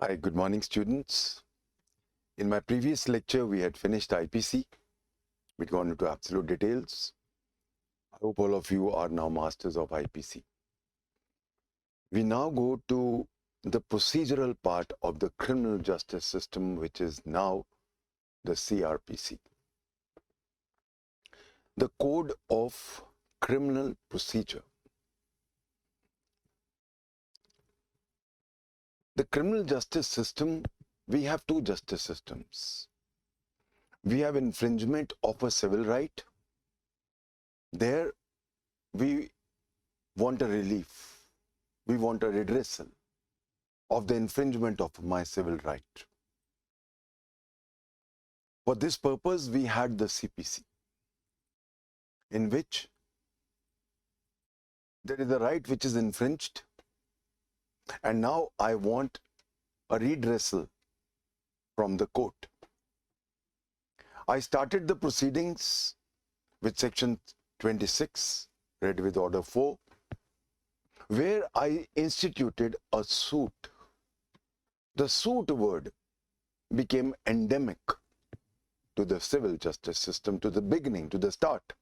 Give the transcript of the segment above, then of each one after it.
Hi, good morning, students. In my previous lecture, we had finished IPC. We'd gone into absolute details. I hope all of you are now masters of IPC. We now go to the procedural part of the criminal justice system, which is now the CrPC. The Code of Criminal Procedure. The criminal justice system, we have two justice systems. We have infringement of a civil right. There we want a relief. We want a redressal of the infringement of my civil right. For this purpose, we had the CPC, in which there is a right which is infringed, and now I want a redressal from the court. I started the proceedings with section 26, read with order 4, where I instituted a suit. The suit word became endemic to the civil justice system, to the beginning, to the start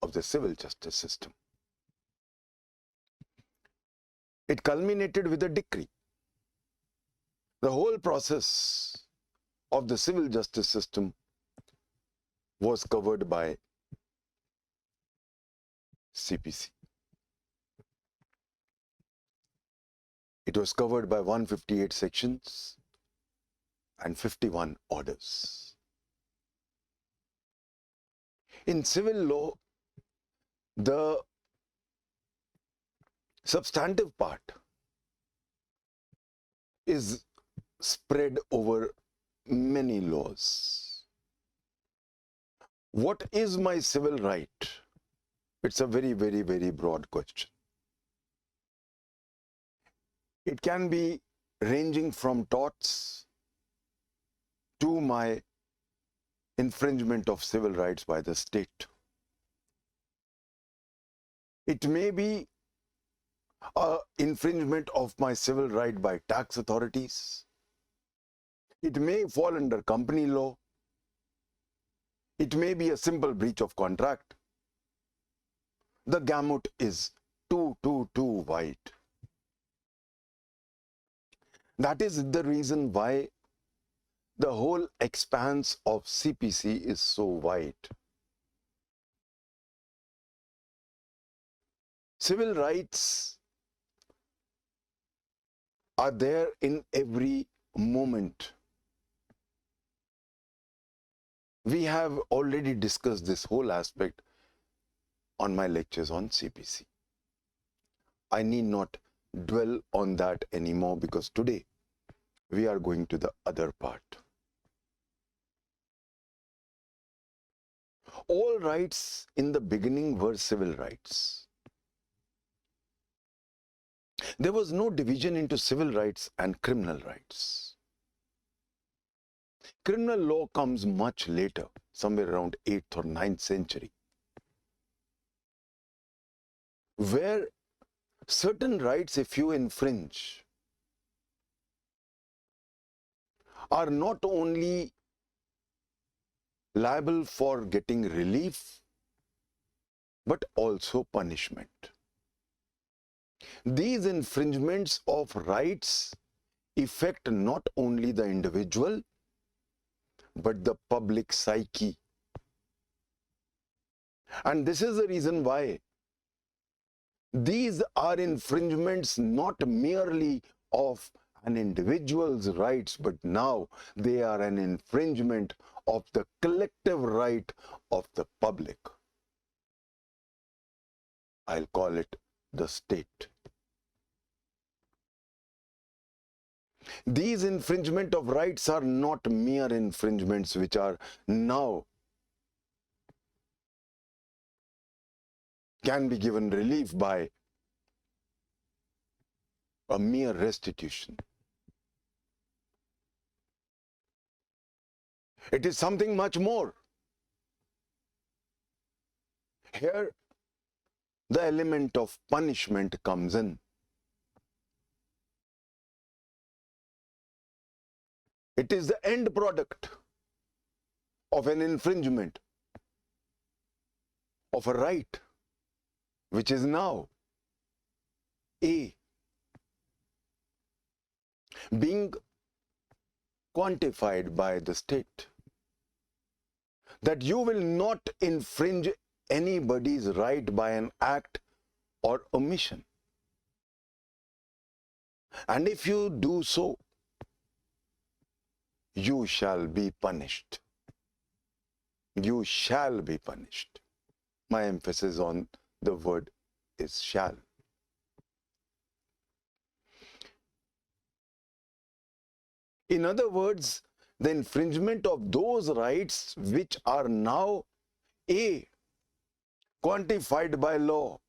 of the civil justice system. It culminated with a decree. The whole process of the civil justice system was covered by CPC. It was covered by 158 sections and 51 orders. In civil law, the substantive part is spread over many laws. What is my civil right? It's a very, very, very broad question. It can be ranging from torts to my infringement of civil rights by the state. It may be an infringement of my civil right by tax authorities. It may fall under company law. It may be a simple breach of contract. The gamut is too wide. That is the reason why the whole expanse of CPC is so wide. Civil rights are there in every moment. We have already discussed this whole aspect on my lectures on CPC. I need not dwell on that anymore because today we are going to the other part. All rights in the beginning were civil rights. There was no division into civil rights and criminal rights. Criminal law comes much later, somewhere around 8th or 9th century, where certain rights, if you infringe, are not only liable for getting relief, but also punishment. These infringements of rights affect not only the individual, but the public psyche. And this is the reason why these are infringements not merely of an individual's rights, but now they are an infringement of the collective right of the public. I'll call it the state. These infringement of rights are not mere infringements which are now can be given relief by a mere restitution. It is something much more. Here, the element of punishment comes in. It is the end product of an infringement of a right which is now A, being quantified by the state, that you will not infringe anybody's right by an act or omission. And if you do so, you shall be punished. You shall be punished. My emphasis on the word is shall. In other words, the infringement of those rights which are now A, quantified by law,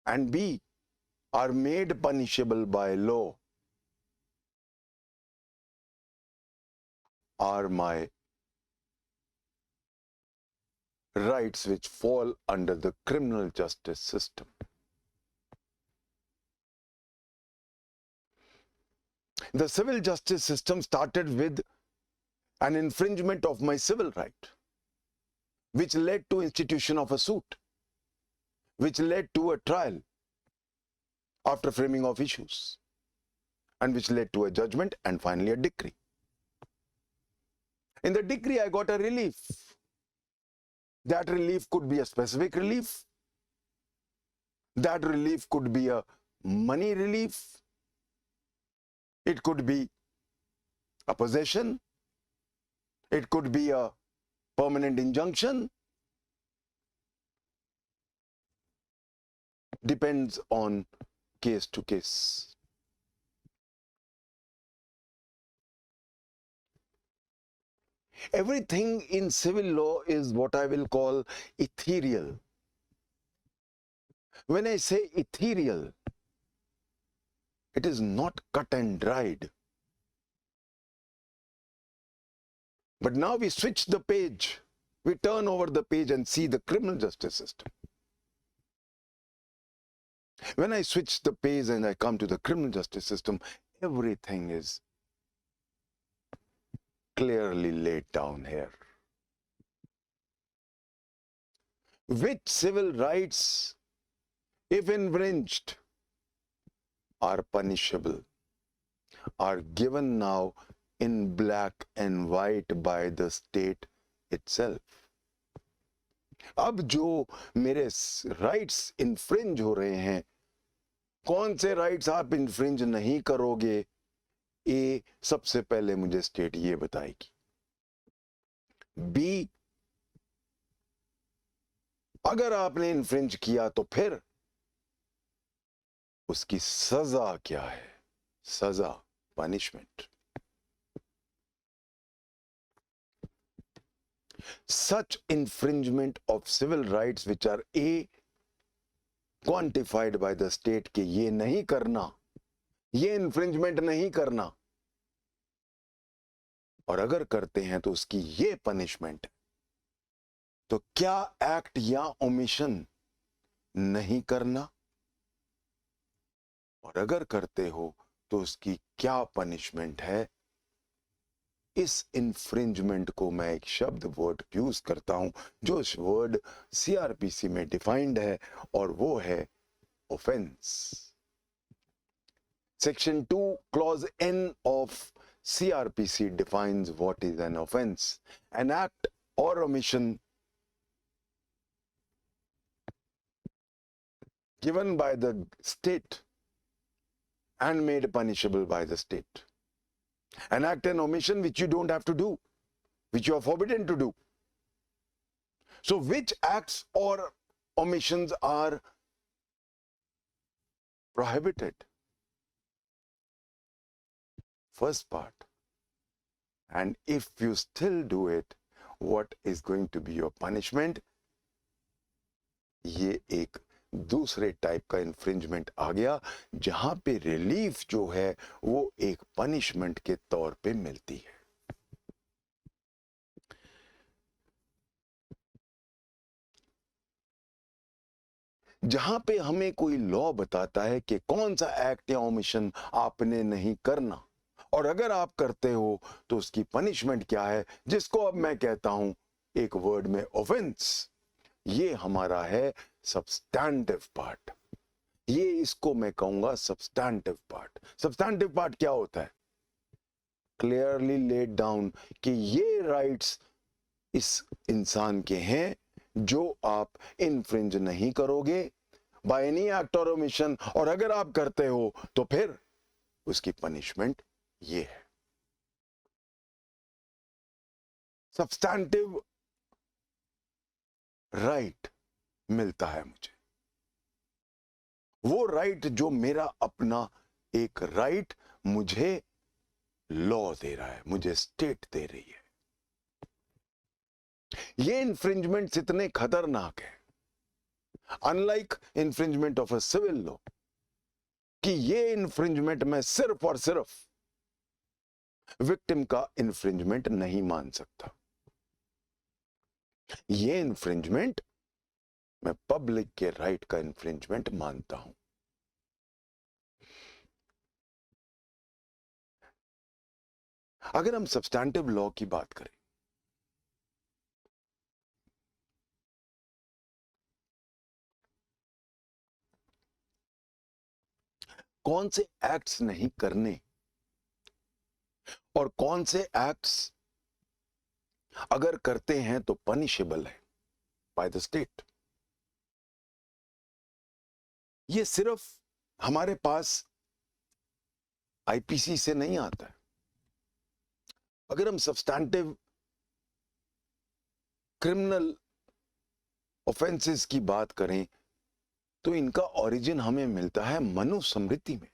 and B, are made punishable by law, are my rights which fall under the criminal justice system. The civil justice system started with an infringement of my civil right, which led to institution of a suit, which led to a trial after framing of issues, and which led to a judgment and finally a decree. In the decree, I got a relief. That relief could be a specific relief. That relief could be a money relief. It could be a possession. It could be a permanent injunction. Depends on case to case. Everything in civil law is what I will call ethereal. When I say ethereal, it is not cut and dried. But now we switch the page. We turn over the page and see the criminal justice system. When I switch the page and I come to the criminal justice system, everything is clearly laid down here. Which civil rights, if infringed, are punishable, are given now in black and white by the state itself. अब जो मेरे rights infringe हो रहे हैं, कौन से rights आप infringe नहीं करोगे, ए सबसे पहले मुझे स्टेट ये बताएगी. बी, अगर आपने इन्फ्रिंज किया तो फिर उसकी सजा क्या है. सजा, punishment. Such infringement of civil rights which are A, quantified by the state कि ये नहीं करना, ये infringement नहीं करना, और अगर करते हैं तो उसकी ये punishment. तो क्या एक्ट या ओमिशन नहीं करना, और अगर करते हो तो उसकी क्या पनिशमेंट है. इस इन्फ्रिंजमेंट को मैं एक शब्द वर्ड यूज करता हूं जो वर्ड सीआरपीसी में डिफाइंड है, और वो है offence. Section 2 clause N of CRPC defines what is an offense. An act or omission given by the state and made punishable by the state. An act and omission which you don't have to do, which you are forbidden to do. So which acts or omissions are prohibited? First part. And if you still do it, what is going to be your punishment? ये एक दूसरे type का infringement आ गया जहां पे relief जो है वो एक पनिशमेंट के तौर पे मिलती है. जहां पे हमें कोई लॉ बताता है कि कौन सा एक्ट या ओमिशन आपने नहीं करना और अगर आप करते हो तो उसकी पनिशमेंट क्या है, जिसको अब मैं कहता हूं एक वर्ड में ऑफेंस। ये हमारा है सब्सटैंटिव पार्ट। ये इसको मैं कहूंगा सब्सटैंटिव पार्ट। सब्सटैंटिव पार्ट क्या होता है? क्लियरली लेड डाउन कि ये राइट्स इस इंसान के हैं जो आप इनफ्रिंज नहीं करोगे बाय एनी एक्ट और ओमिशन, और अगर आप करते हो तो फिर उसकी पनिशमेंट ये है। सब्सटैंटिव राइट मिलता है मुझे, वो राइट जो मेरा अपना एक राइट मुझे लॉ दे रहा है, मुझे स्टेट दे रही है। ये इन्फ्रिंजमेंट्स इतने खतरनाक है, unlike infringement of a civil law, कि ये इन्फ्रिंजमेंट में सिर्फ और सिर्फ विक्टिम का इन्फ्रिंजमेंट नहीं मान सकता। ये इन्फ्रिंजमेंट मैं पब्लिक के राइट का इन्फ्रिंजमेंट मानता हूं। अगर हम सब्सटैंटिव लॉ की बात करें, कौन से एक्ट्स नहीं करने और कौन से एक्ट्स अगर करते हैं तो पनिशेबल है बाय द स्टेट, ये सिर्फ हमारे पास आईपीसी से नहीं आता है। अगर हम सब्सटैंटिव क्रिमिनल ऑफेंसेस की बात करें तो इनका ओरिजिन हमें मिलता है मनुस्मृति में,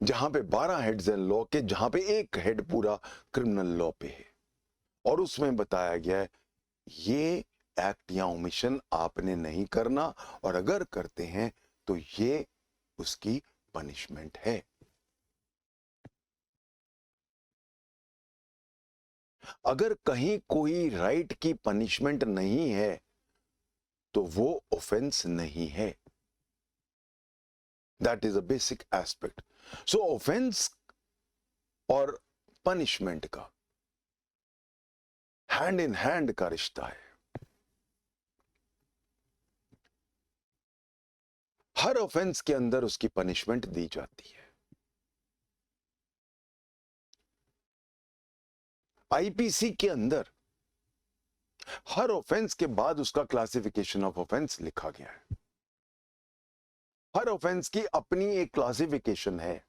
जहां पे 12 हेड्स हैं लॉ के, जहां पे एक हेड पूरा क्रिमिनल लॉ पे है, और उसमें बताया गया है ये एक्ट या ओमिशन आपने नहीं करना, और अगर करते हैं तो ये उसकी पनिशमेंट है। अगर कहीं कोई राइट की पनिशमेंट नहीं है तो वो ऑफेंस नहीं है। That is a basic aspect. So offence और पनिशमेंट का हैंड इन हैंड का रिश्ता है। हर ऑफेंस के अंदर उसकी पनिशमेंट दी जाती है। आईपीसी के अंदर हर ऑफेंस के बाद उसका क्लासिफिकेशन ऑफ ऑफेंस लिखा गया है। हर ऑफेंस की अपनी एक क्लासिफिकेशन है।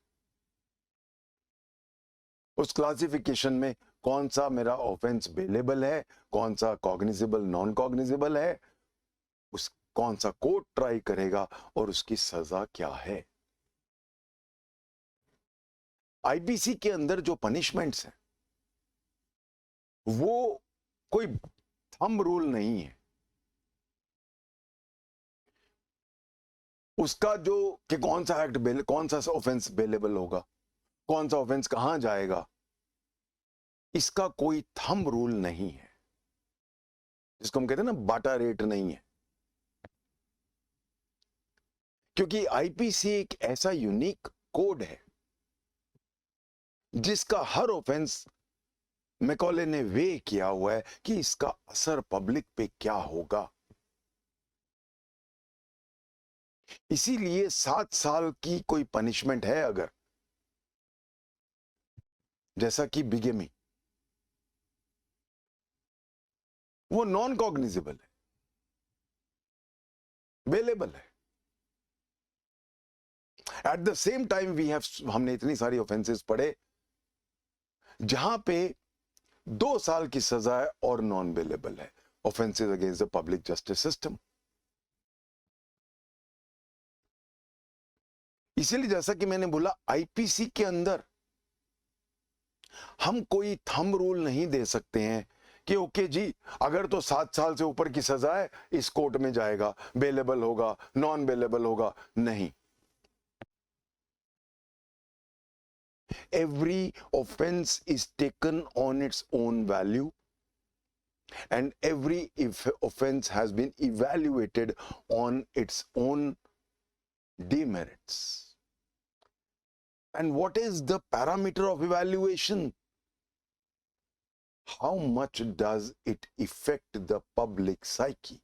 उस क्लासिफिकेशन में कौन सा मेरा ऑफेंस बेलेबल है, कौन सा कॉग्निजेबल नॉन कॉग्निजेबल है, उस कौन सा कोर्ट ट्राई करेगा और उसकी सजा क्या है। आईपीसी के अंदर जो पनिशमेंट्स हैं वो कोई थंब रूल नहीं है उसका, जो कि कौन सा एक्ट कौन सा ऑफेंस बेलेबल होगा, कौन सा ऑफेंस कहां जाएगा, इसका कोई थंब रूल नहीं है, जिसको हम कहते हैं ना बाटा रेट नहीं है। क्योंकि आईपीसी एक ऐसा यूनिक कोड है जिसका हर ऑफेंस मैकॉले ने वे किया हुआ है कि इसका असर पब्लिक पे क्या होगा। इसीलिए 7 साल की कोई पनिशमेंट है अगर, जैसा कि बिगेमी, वो नॉन कॉग्निजेबल है, बेलेबल है। At the same time we have, हमने इतनी सारी ऑफेंसेस पढ़े जहां पे 2 साल की सजा है और नॉन बेलेबल है, offences against the public justice system. इसीलिए जैसा कि मैंने बोला आईपीसी के अंदर हम कोई थंब रूल नहीं दे सकते हैं कि ओके जी अगर तो 7 साल से ऊपर की सजा है इस कोर्ट में जाएगा, बेलेबल होगा, नॉन बेलेबल होगा, नहीं। Every offense is taken on its own value and every offense has been evaluated on its own demerits. And what is the parameter of evaluation? How much does it affect the public psyche?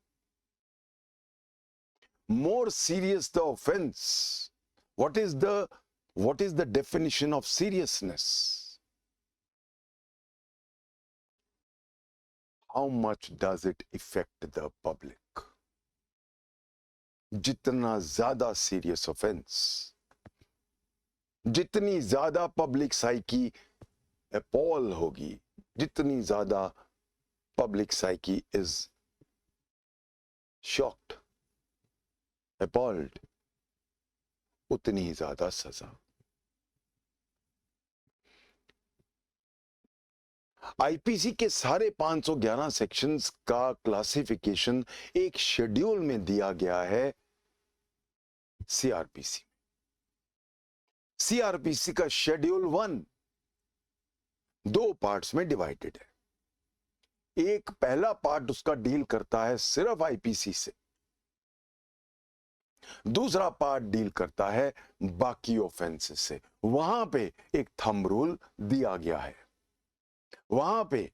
More serious the offense, what is the definition of seriousness? How much does it affect the public? जितना ज्यादा serious offence, जितनी ज्यादा public psyche अपॉल होगी, जितनी ज्यादा public psyche is shocked, appalled, उतनी ही ज्यादा सजा। आईपीसी के सारे 511 सेक्शंस का क्लासिफिकेशन एक शेड्यूल में दिया गया है सीआरपीसी। सीआरपीसी का शेड्यूल 1 2 पार्ट्स में डिवाइडेड है। एक पहला पार्ट उसका डील करता है सिर्फ आईपीसी से, दूसरा पार्ट डील करता है बाकी ऑफेंसेस से। वहां पे एक थंब रूल दिया गया है, वहां पे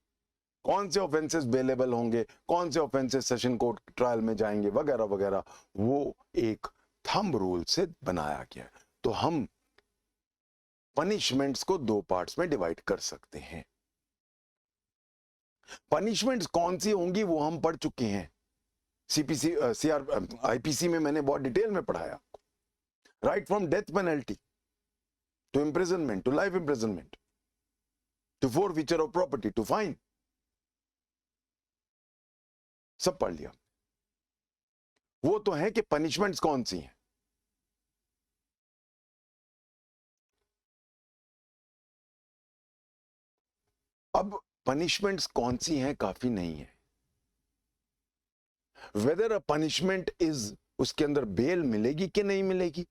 कौन से ऑफेंसेस बेलेबल होंगे, कौन से ऑफेंसेस सेशन कोर्ट ट्रायल में जाएंगे वगैरह वगैरह, वो एक थंब रूल से बनाया गया है। तो हम पनिशमेंट्स को 2 पार्ट्स में डिवाइड कर सकते हैं। पनिशमेंट्स कौन सी होंगी वो हम पढ़ चुके हैं, आईपीसी में मैंने बहुत डिटेल में पढ़ाया आपको। Right from death penalty to imprisonment, to life imprisonment, to forfeiture of property, to fine, सब पढ़ लिया। वो तो है कि पनिशमेंट्स कौन सी हैं। अब पनिशमेंट्स कौन सी हैं काफी नहीं है। वेदर अ पनिशमेंट इज, उसके अंदर बेल मिलेगी कि नहीं मिलेगी,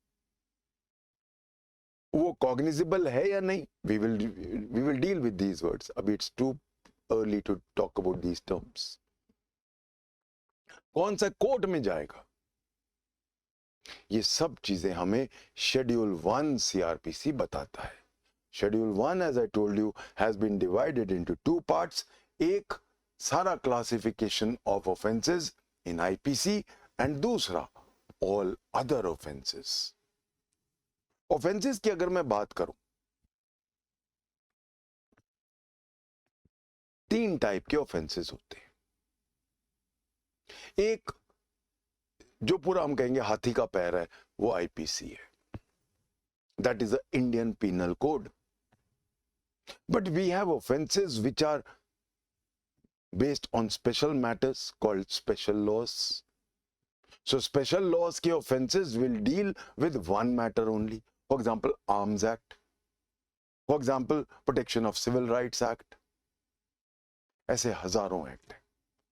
वो कॉग्निजेबल है या नहीं, we will deal with these words. अभी it's too early to talk about these terms. कौन सा कोर्ट में जाएगा, ये सब चीजें हमें शेड्यूल 1 सीआरपीसी बताता है। Schedule 1 as I told you has been divided into 2 parts। एक सारा classification of offences in IPC and दूसरा ऑल अदर ऑफेंसेस। ऑफेंसेस की अगर मैं बात करूं, 3 टाइप के ऑफेंसेस होते हैं। एक जो पूरा हम कहेंगे हाथी का पैर है, वो आईपीसी है, that is the Indian penal code. But we have offences which are based on special matters called special laws. So special laws के offenses will deal with one matter only. For example, Arms Act. For example, Protection of Civil Rights Act. ऐसे हजारों act हैं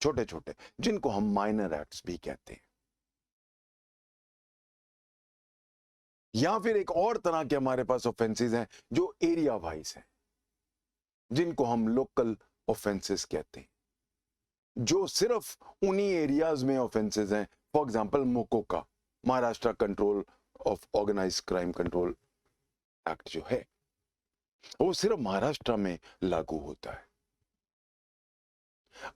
छोटे छोटे, जिनको हम minor acts भी कहते हैं। या फिर एक और तरह के हमारे पास ऑफेंसेस हैं जो एरिया वाइज हैं, जिनको हम लोकल ऑफेंसेस कहते हैं, जो सिर्फ उन्हीं एरियाज में ऑफेंसेस हैं। For example MCOCA, Maharashtra control of organised crime control act जो है, वो सिर्फ महाराष्ट्र में लागू होता है।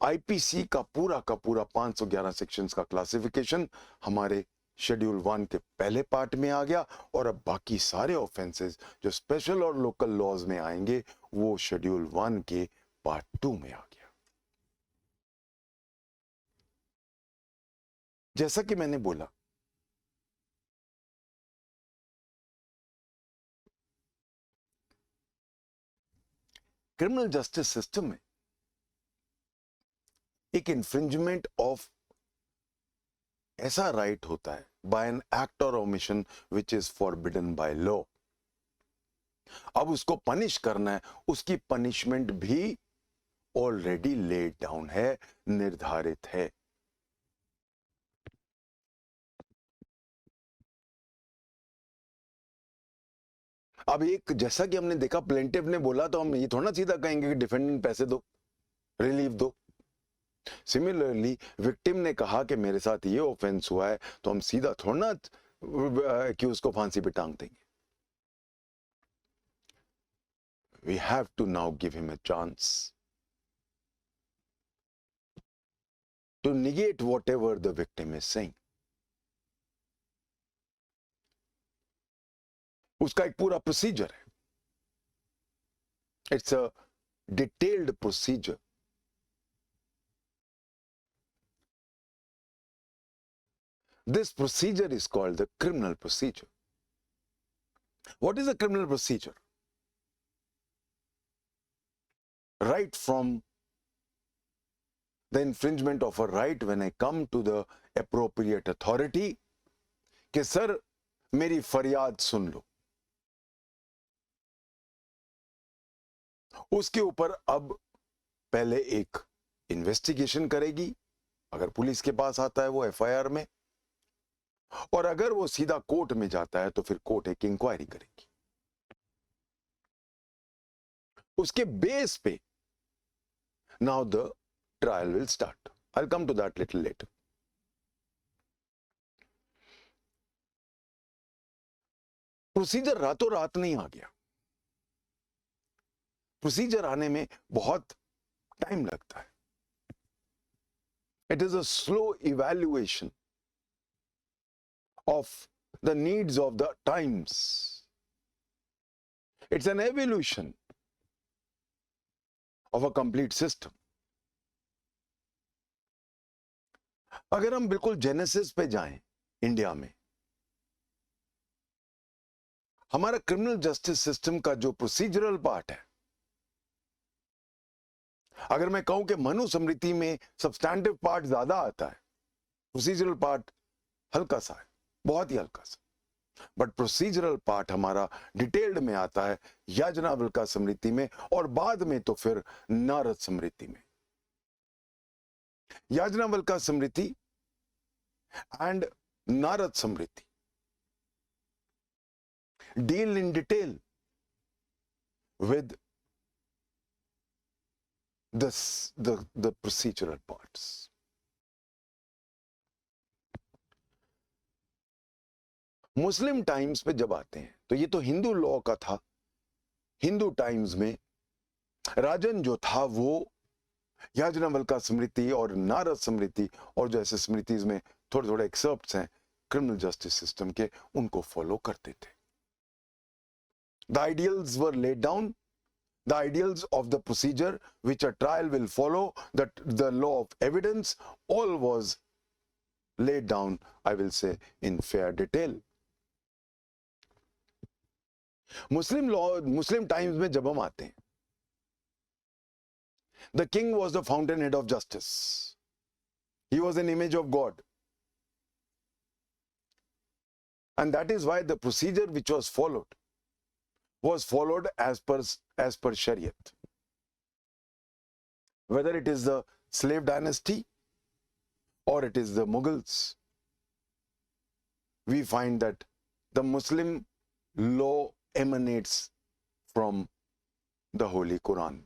आईपीसी का पूरा 511 सेक्शंस का क्लासिफिकेशन हमारे शेड्यूल 1 के पहले पार्ट में आ गया, और अब बाकी सारे ऑफेंसेस जो स्पेशल और लोकल लॉज में आएंगे वो शेड्यूल 1 के पार्ट 2 में आ गया। जैसा कि मैंने बोला, क्रिमिनल जस्टिस सिस्टम में एक इन्फ्रिंजमेंट ऑफ ऐसा राइट होता है बाय एन एक्ट और omission which is forbidden by law. अब उसको पनिश करना है, उसकी पनिशमेंट भी ऑलरेडी लेड डाउन है, निर्धारित है। अब एक, जैसा कि हमने देखा, प्लेंटिव ने बोला तो हम ये थोड़ा सीधा कहेंगे कि डिफेंडेंट पैसे दो, रिलीफ दो। सिमिलरली विक्टिम ने कहा कि मेरे साथ ये ऑफेंस हुआ है, तो हम सीधा थोड़ा कि उसको फांसी पे टांग देंगे। we have to now give him a chance to negate whatever the victim is saying. उसका एक पूरा प्रोसीजर है. It's a detailed procedure. This procedure is called the criminal procedure. What is a criminal procedure? Right from the infringement of a right, when I come to the appropriate authority, कि sir मेरी फरियाद सुन लो, उसके ऊपर अब पहले एक investigation करेगी. अगर पुलिस के पास आता है वो एफआईआर में, और अगर वो सीधा कोर्ट में जाता है तो फिर कोर्ट एक इंक्वायरी करेगी. उसके बेस पे now the trial will start. I'll come to that little later. Procedure रातों रात नहीं आ गया. प्रोसीजर आने में बहुत टाइम लगता है. It is a slow evaluation of the needs of the times. It's an evolution of a complete system. अगर हम बिल्कुल जेनेसिस पे जाएं इंडिया में, हमारा क्रिमिनल जस्टिस सिस्टम का जो प्रोसीजरल पार्ट है, अगर मैं कहूं कि मनुस्मृति में सब्सटैंटिव पार्ट ज्यादा आता है, प्रोसीजरल पार्ट हल्का सा है, बहुत ही हल्का सा. बट प्रोसीजरल पार्ट हमारा डिटेल्ड में आता है याज्ञवल्क्य स्मृति में, और बाद में तो फिर नारद स्मृति में. Yajnavalkya Smriti and Narada Smriti deal in detail with the procedural parts. Muslim times पे जब आते हैं तो ये तो हिंदू लॉ का था. हिंदू टाइम्स में राजन जो था वो याज्ञवल्क्य स्मृति और नारद स्मृति और जो ऐसे स्मृतिज में थोड़े थोड़े एक्सर्प्ट्स हैं क्रिमिनल जस्टिस सिस्टम के, उनको फॉलो करते थे. The ideals were laid down, the ideals of the procedure which a trial will follow, that the law of evidence, all was laid down, I will say, in fair detail. Muslim law, Muslim times में जब हम आते हैं, the king was the fountainhead of justice. He was an image of God. And that is why the procedure which was followed as per Shariat. Whether it is the slave dynasty or it is the Mughals, we find that the Muslim law emanates from the Holy Quran.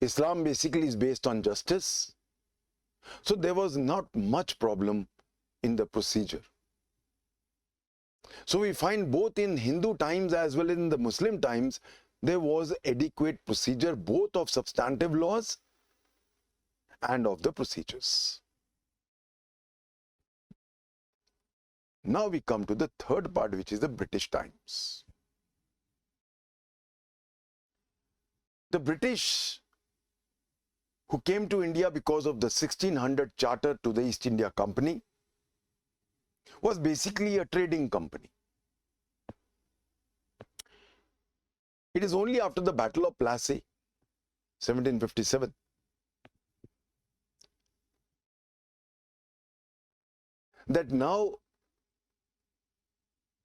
Islam basically is based on justice, so there was not much problem in the procedure. So we find both in Hindu times as well as in the Muslim times, there was adequate procedure both of substantive laws and of the procedures. Now we come to the third part, which is the British times. The British, who came to India because of the 1600 charter to the East India Company, was basically a trading company. It is only after the Battle of Plassey, 1757, that now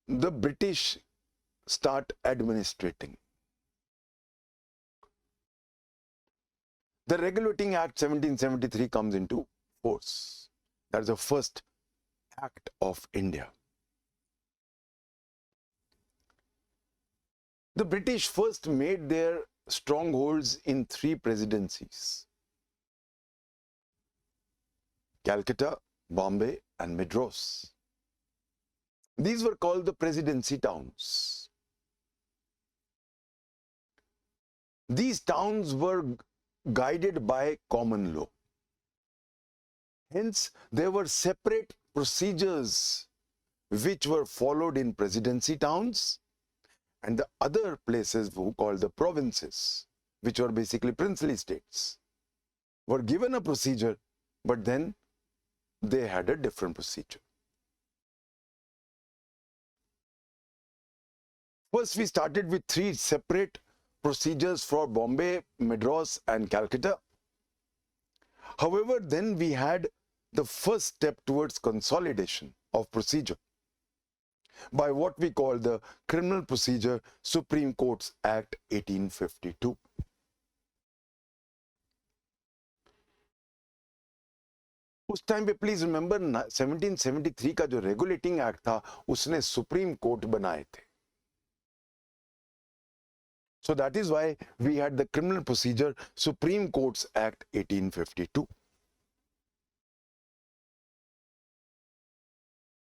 the British start administrating. The Regulating Act 1773 comes into force. That is the first act of India. The British first made their strongholds in 3 presidencies: Calcutta, Bombay and Madras. These were called the presidency towns. These towns were guided by common law. Hence, there were separate procedures which were followed in presidency towns, and the other places who called the provinces, which were basically princely states, were given a procedure, but then they had a different procedure. First, we started with 3 separate procedures for Bombay, Madras, and Calcutta. However, then we had the first step towards consolidation of procedure by what we call the Criminal Procedure Supreme Courts Act 1852. उस time पे please remember 1773 का जो regulating act था उसने supreme court बनाए थे. So that is why we had the Criminal Procedure Supreme Courts Act 1852.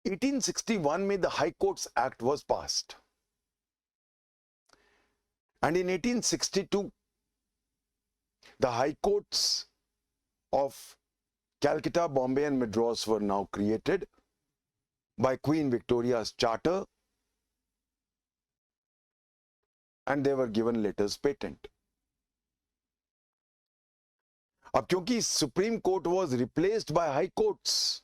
1861 में the High Courts Act was passed. And in 1862, the High Courts of Calcutta, Bombay and Madras were now created by Queen Victoria's charter, and they were given letters patent. अब क्योंकि Supreme Court was replaced by High Courts,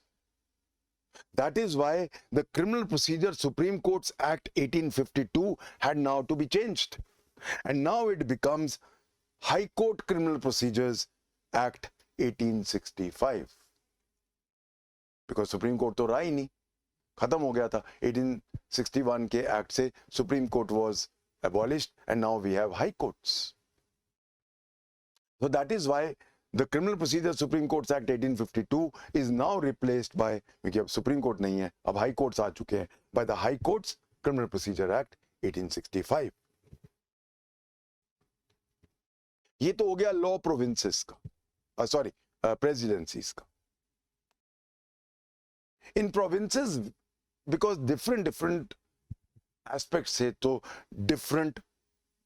that is why the Criminal Procedure Supreme Courts Act 1852 had now to be changed. And now it becomes High Court Criminal Procedures Act 1865. Because Supreme Court तो रहा ही नहीं, खत्म हो गया था. 1861 के act से Supreme Court was abolished and now we have High Courts. So that is why the Criminal Procedure Supreme Courts Act 1852 is now replaced by, क्योंकि अब Supreme Court नहीं है, अब High Courts आ चुके हैं, by the High Courts Criminal Procedure Act 1865. ये तो हो गया लॉ प्रोविंसेस का, सॉरी प्रेसिडेंसीज का. इन प्रोविंसेस बिकॉज डिफरेंट एस्पेक्ट से तो डिफरेंट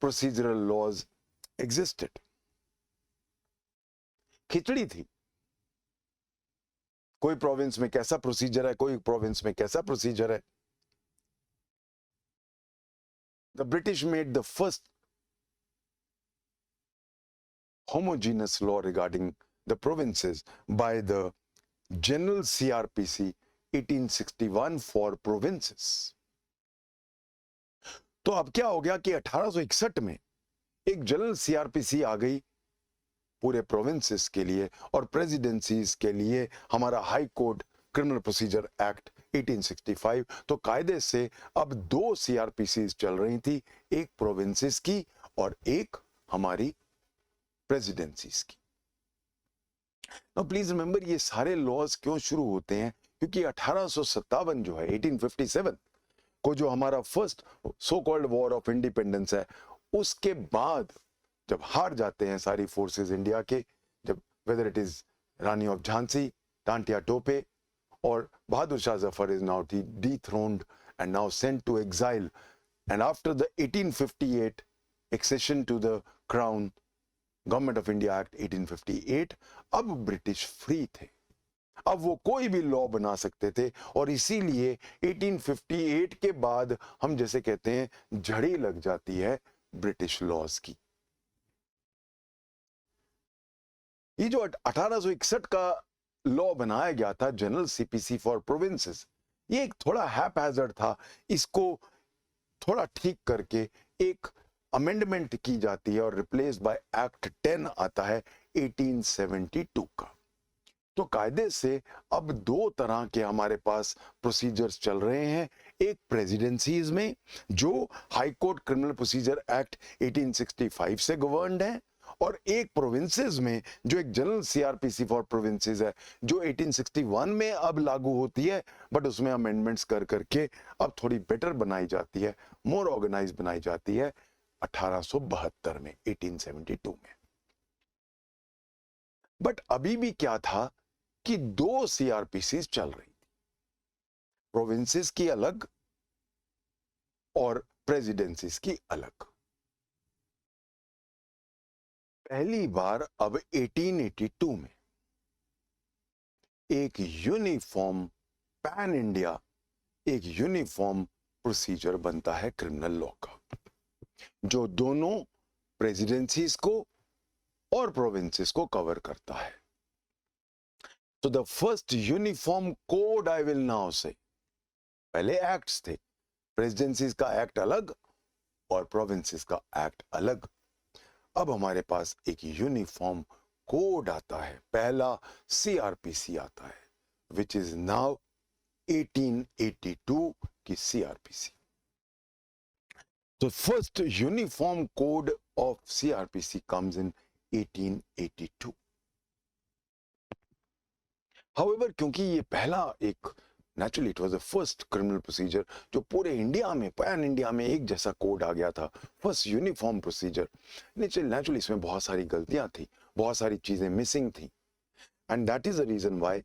प्रोसीजरल लॉज एग्जिस्टेड. खिचड़ी थी, कोई प्रोविंस में कैसा प्रोसीजर है, कोई प्रोविंस में कैसा प्रोसीजर है. The British made the first homogeneous law regarding the provinces by the General CrPC 1861 for provinces. तो अब क्या हो गया कि 1861 में एक जनरल CrPC आ गई पूरे प्रोविंसेस के लिए, और प्रेसिडेंसीज के लिए हमारा high court criminal procedure act 1865. तो कायदे से अब 2 CrPCs चल रही थी, एक प्रोविंसेस की और एक हमारी प्रेसिडेंसीज की. नाउ प्लीज रिमेंबर, ये सारे लॉज क्यों शुरू होते हैं? क्योंकि 1857 जो है 1857 को जो हमारा first so called war of independence है, उसके बाद जब हार जाते हैं सारी फोर्सेस इंडिया के, जब whether it is Rani of Jhansi, Tantia Tope और Bahadur Shah Zafar is now dethroned and now sent to exile, and after the 1858 accession to the crown, government of India act 1858, अब ब्रिटिश फ्री थे, अब वो कोई भी लॉ बना सकते थे. और इसीलिए 1858 के बाद हम जैसे कहते हैं झड़ी लग जाती है ब्रिटिश लॉज की. ये जो 1861 का लॉ बनाया गया था, जनरल CPC फॉर प्रोविंसेस, ये एक थोड़ा हैपहैजर्ड था. इसको थोड़ा ठीक करके एक अमेंडमेंट की जाती है और रिप्लेस बाय एक्ट 10 आता है 1872 का. तो कायदे से अब 2 तरह के हमारे पास प्रोसीजर्स चल रहे हैं, एक प्रेसिडेंसीज में जो high court criminal procedure act 1865 से गवर्नड है, और एक प्रोविंसेस में जो एक जनरल CrPC फॉर प्रोविंसेस है जो 1861 में अब लागू होती है, बट उसमें अमेंडमेंट्स कर करके अब थोड़ी बेटर बनाई जाती है, मोर ऑर्गेनाइज बनाई जाती है 1872 में, 1872 में. बट अभी भी क्या था कि 2 CrPCs चल रही थी, प्रोविंसेस की अलग और प्रेसिडेंसीज की अलग। पहली बार अब 1882 में एक यूनिफॉर्म पैन इंडिया, एक यूनिफॉर्म प्रोसीजर बनता है क्रिमिनल लॉ का, जो दोनों प्रेसिडेंसीज को और प्रोविंसेस को कवर करता है। तो the first uniform code I will now से, पहले एक्ट्स थे, प्रेसिडेंसीज का एक्ट अलग और प्रोविंसेस का एक्ट अलग। अब हमारे पास एक यूनिफॉर्म कोड आता है, पहला सीआरपीसी आता है, विच इज नाउ 1882 की सीआरपीसी। तो first uniform code of CrPC comes in 1882। However, क्योंकि ये पहला एक naturally it was the first criminal procedure जो पूरे इंडिया में, पैन इंडिया में एक जैसा कोड आ गया था, फर्स्ट यूनिफॉर्म प्रोसीजर, नेचुरली इसमें बहुत सारी गलतियां थी, बहुत सारी चीजें मिसिंग थी, and that is the reason why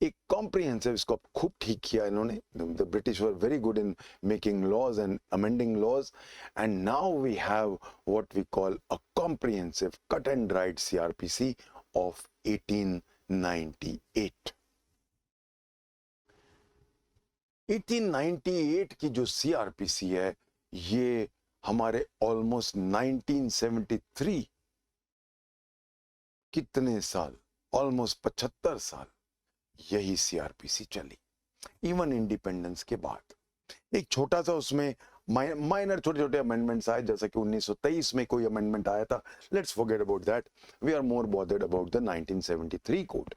एक कॉम्प्रिहेंसिव, इसको खूब ठीक किया इन्होंने। The British were very good in making laws and amending laws, and now we have what we call a comprehensive cut and dried CrPC of 1898। 1898 की जो CrPC है, ये हमारे ऑलमोस्ट 1973, कितने साल, ऑलमोस्ट 75 साल यही सीआरपीसी चली, इवन इंडिपेंडेंस के बाद। एक छोटा सा उसमें माइनर छोटे छोटे अमेंडमेंट्स आए, जैसा कि 1923 में कोई अमेंडमेंट आया था, let's forget about that, we are more bothered about the 1973 code.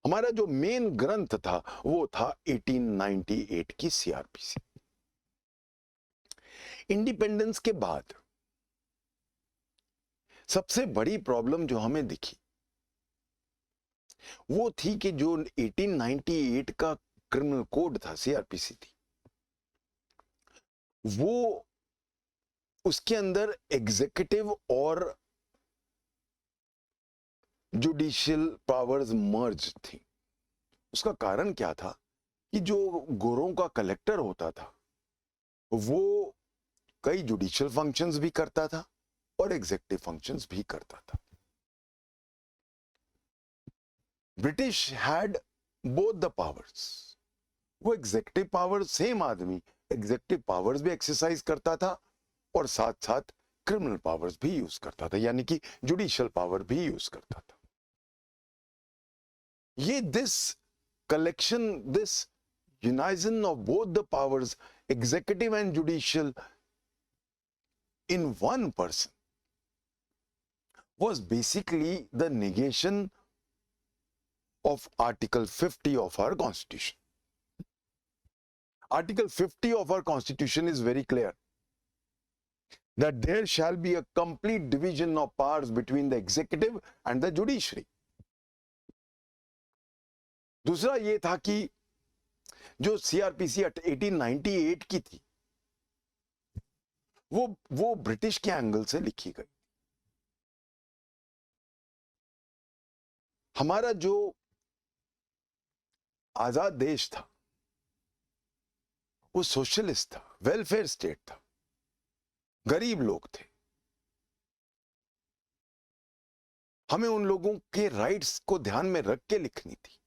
हमारा जो मेन ग्रंथ था वो था 1898 की सीआरपीसी। इंडिपेंडेंस के बाद सबसे बड़ी प्रॉब्लम जो हमें दिखी वो थी कि जो 1898 का क्रिमिनल कोड था, सीआरपीसी थी, वो उसके अंदर एग्जीक्यूटिव और जुडिशियल पावर्स मर्ज थी। उसका कारण क्या था कि जो गोरों का कलेक्टर होता था वो कई जुडिशियल फंक्शंस भी करता था और एग्जीक्यूटिव फंक्शंस भी करता था। British had both the powers, वो एग्जीक्यूटिव पावर, सेम आदमी एग्जीक्यूटिव पावर्स भी एक्सरसाइज करता था और साथ साथ क्रिमिनल पावर्स भी यूज करता था, यानी कि जुडिशियल पावर भी यूज करता था। ये this collection, this unison of both the powers, executive and judicial, in one person, was basically the negation of Article 50 of our Constitution. Article 50 of our Constitution is very clear that there shall be a complete division of powers between the executive and the judiciary. दूसरा ये था कि जो CrPC 1898 की थी वो British के angle से लिखी गई। हमारा जो आजाद देश था वो सोशलिस्ट था, वेलफेयर स्टेट था, गरीब लोग थे। हमें उन लोगों के राइट्स को ध्यान में रख के लिखनी थी।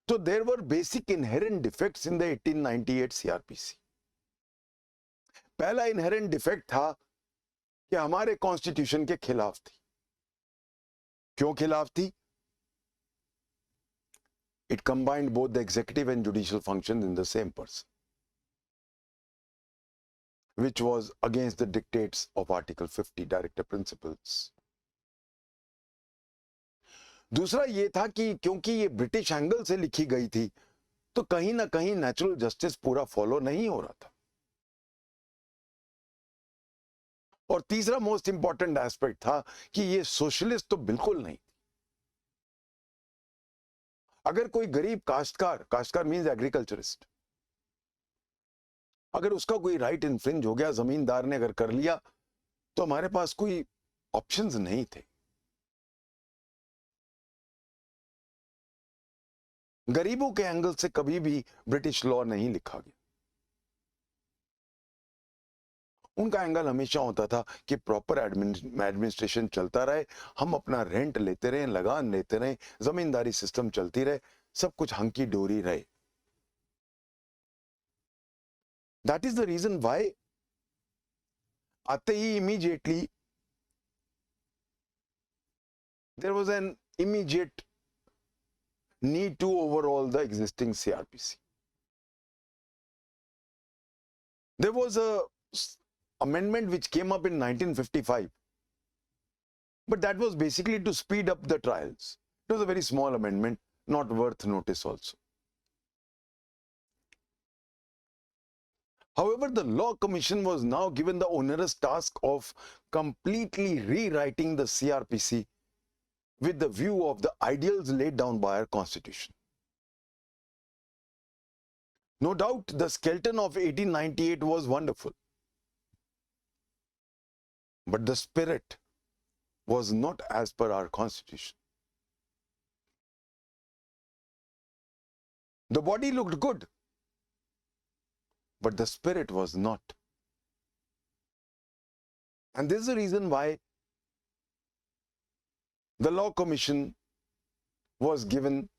तो there were basic inherent defects in the 1898 CrPC. पहला इनहेरेंट डिफेक्ट था कि हमारे कॉन्स्टिट्यूशन के खिलाफ थी। क्यों खिलाफ थी? It combined both the executive and judicial functions in the same person, which was against the dictates of Article 50, Directive Principles. दूसरा ये था कि क्योंकि ये ब्रिटिश एंगल से लिखी गई थी तो कहीं ना कहीं नेचुरल जस्टिस पूरा फॉलो नहीं हो रहा था। और तीसरा मोस्ट इंपॉर्टेंट एस्पेक्ट था कि ये सोशलिस्ट तो बिल्कुल नहीं। अगर कोई गरीब काश्तकार मींस एग्रीकल्चरिस्ट, अगर उसका कोई राइट इन्फ्रिंज हो गया, जमींदार ने अगर कर लिया, तो हमारे पास कोई ऑप्शंस नहीं थे। गरीबों के एंगल से कभी भी ब्रिटिश लॉ नहीं लिखा गया। उनका एंगल हमेशा होता था कि प्रॉपर एडमिनिस्ट्रेशन चलता रहे, हम अपना रेंट लेते रहे, लगान लेते रहे, जमींदारी सिस्टम चलती रहे, सब कुछ हंकी डोरी रहे. That is the reason why आते ही immediately there was an immediate need to overhaul the existing CrPC. There was a amendment which came up in 1955, but that was basically to speed up the trials. It was a very small amendment, not worth notice also. However, the Law Commission was now given the onerous task of completely rewriting the CrPC with the view of the ideals laid down by our Constitution. No doubt, the skeleton of 1898 was wonderful, but the spirit was not as per our Constitution. The body looked good, but the spirit was not. And this is the reason why the Law Commission was given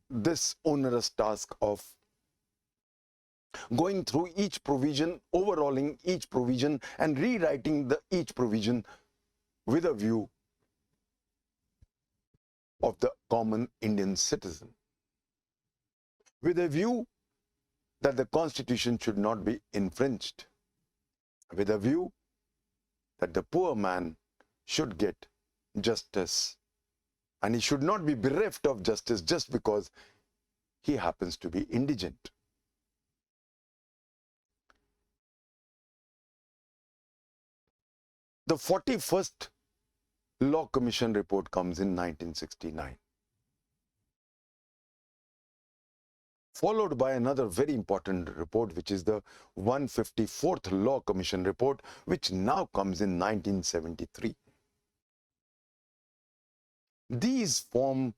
this onerous task of going through each provision, overhauling each provision, and rewriting each provision with a view of the common Indian citizen, with a view that the Constitution should not be infringed, with a view that the poor man should get justice, and he should not be bereft of justice just because he happens to be indigent. The 41st Law Commission report comes in 1969, followed by another very important report, which is the 154th Law Commission report, which now comes in 1973. These form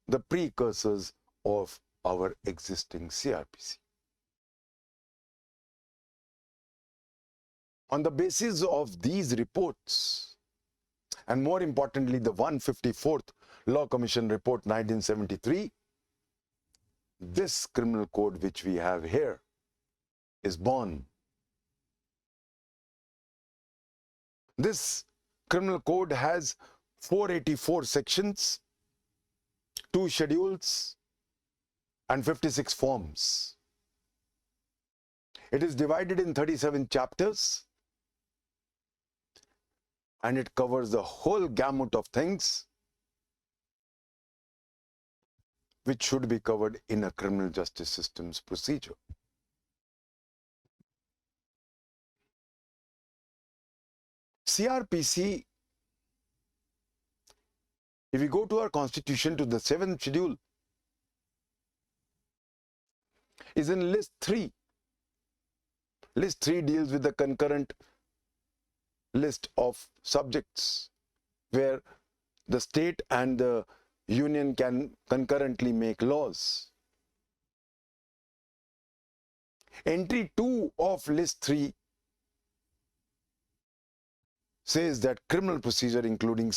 the precursors of our existing CrPC. On the basis of these reports, and more importantly, the 154th Law Commission report 1973, this criminal code which we have here is born. This criminal code has 484 sections, 2 schedules, and 56 forms. It is divided in 37 chapters, and it covers the whole gamut of things which should be covered in a criminal justice system's procedure. CrPC, if we go to our Constitution, to the 7th schedule, is in list 3. List 3 deals with the concurrent list of subjects where the state and the union can concurrently make laws. Entry 2 of list 3 says that criminal procedure including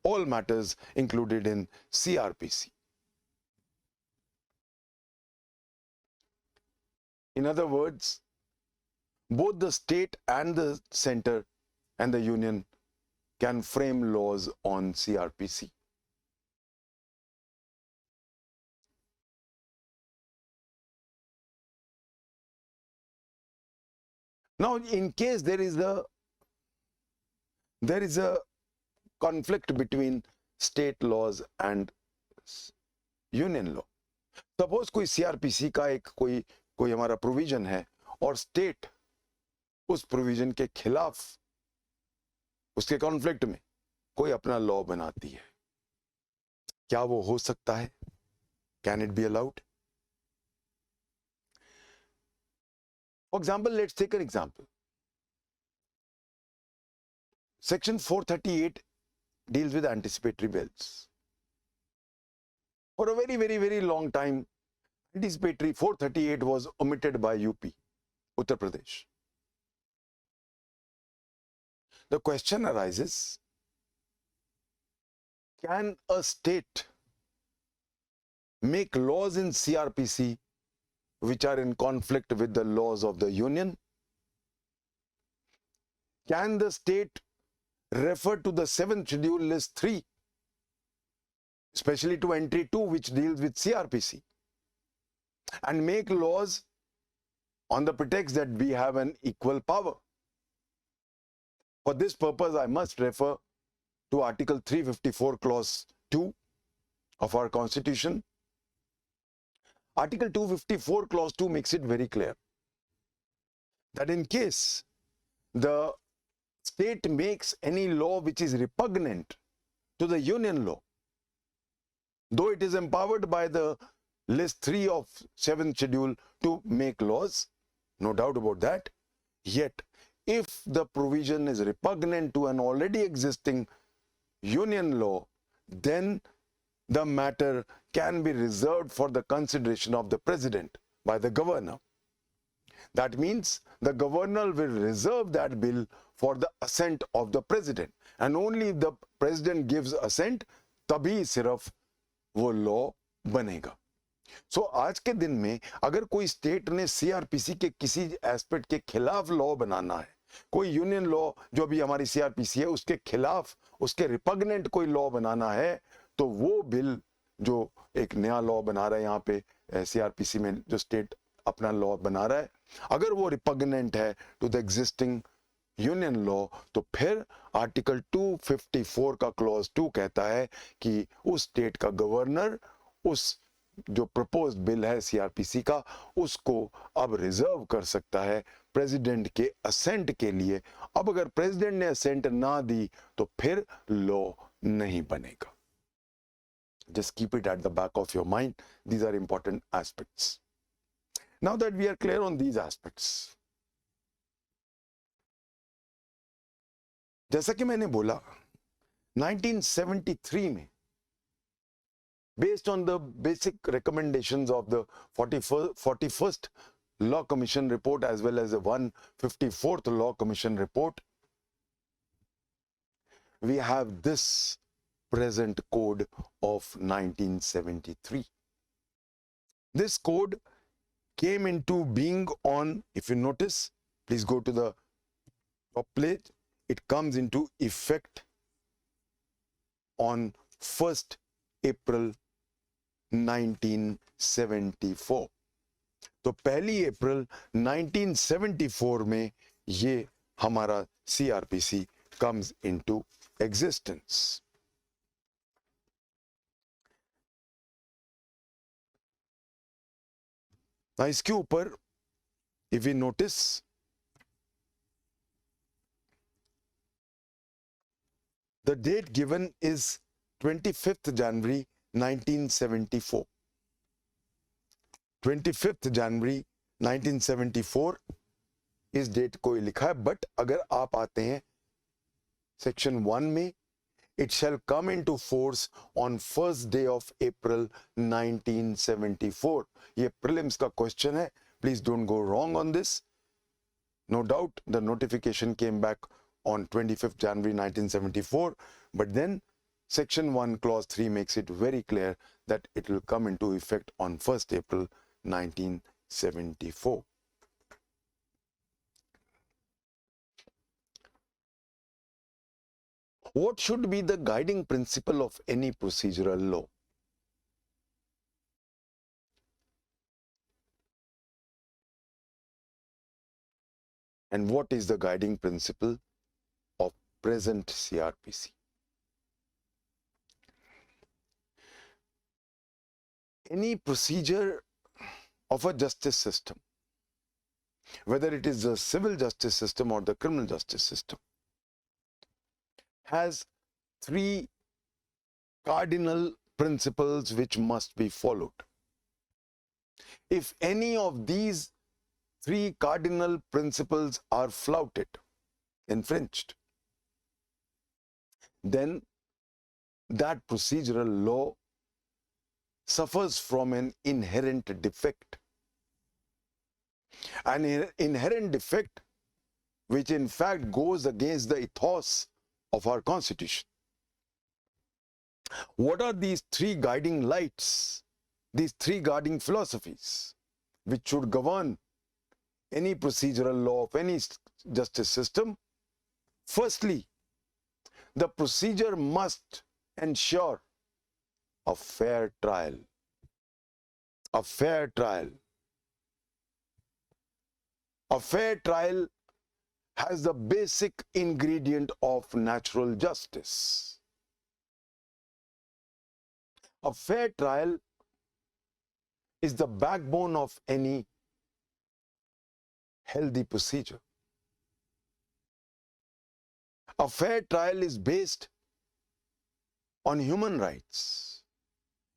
all matters included in CrPC. In other words, both the state and the center and the union can frame laws on CrPC. Now, in case there is a conflict between state laws and union law. Suppose कोई CrPC का कोई हमारा provision है और state उस provision के खिलाफ, उसके कॉन्फ्लिक्ट में कोई अपना लॉ बनाती है, क्या वो हो सकता है? Can it be allowed? For example, let's take an example. Section 438 deals with anticipatory bails. For a very, very, very long time, anticipatory 438 was omitted by UP, Uttar Pradesh. the question arises, can a state make laws in CrPC which are in conflict with the laws of the union? Can the state refer to the 7th schedule list 3, especially to entry 2, which deals with CrPC, and make laws on the pretext that we have an equal power? For this purpose, I must refer to Article 354, Clause 2 of our Constitution. Article 254, Clause 2 makes it very clear that in case the state makes any law which is repugnant to the union law, though it is empowered by the list 3 of 7th schedule to make laws, no doubt about that, yet if the provision is repugnant to an already existing union law, then the matter can be reserved for the consideration of the president by the governor. That means the governor will reserve that bill for the assent of the president, and only if the president gives assent, तभी सिर्फ वो law बनेगा. सो आज के दिन में अगर कोई स्टेट ने सीआरपीसी के किसी एस्पेक्ट के खिलाफ लॉ बनाना है, कोई यूनियन लॉ जो भी हमारी सीआरपीसी है उसके खिलाफ, उसके रिपग्नेंट कोई लॉ बनाना है, तो वो बिल जो एक नया लॉ बना रहा है यहाँ पे सीआरपीसी में, जो स्टेट अपना लॉ बना रहा है, अगर वो रिपग्नेंट है to the existing union law, तो फिर आर्टिकल 254 का क्लॉज 2 कहता है कि उस स्टेट का गवर्नर उस जो प्रपोज्ड बिल है सीआरपीसी का, उसको अब रिजर्व कर सकता है प्रेसिडेंट के असेंट के लिए. अब अगर प्रेसिडेंट ने असेंट ना दी तो फिर लॉ नहीं बनेगा. Just keep it at the back of your mind. These are important aspects. Now that we are clear on these aspects, जैसा कि मैंने बोला 1973 में, based on the basic recommendations of the 41st Law Commission report as well as the 154th Law Commission report, we have this present code of 1973. This code came into being on, if you notice, please go to the top page, it comes into effect on 1st April 1974. तो 1 अप्रैल 1974 में ये हमारा CrPC comes into existence. Now इसके ऊपर if we notice, the date given is 25th January 1974. 25th January 1974 इस date को लिखा है, बट अगर आप आते हैं सेक्शन 1 में, it shall come into force on 1st day of April 1974. ये prelims का question है, please don't go wrong on this. No doubt the notification came back on 25th January 1974, but then section 1 clause 3 makes it very clear that it will come into effect on 1st April 1974. What should be the guiding principle of any procedural law? And what is the guiding principle of present CrPC? Any procedure of a justice system, whether it is the civil justice system or the criminal justice system, has 3 cardinal principles which must be followed. If any of these 3 cardinal principles are flouted, infringed, then that procedural law suffers from an inherent defect. An inherent defect which in fact goes against the ethos of our constitution. What are these three guiding lights, these three guiding philosophies, which should govern any procedural law of any justice system? Firstly, the procedure must ensure a fair trial. A fair trial. A fair trial has the basic ingredient of natural justice. A fair trial is the backbone of any healthy procedure. A fair trial is based on human rights.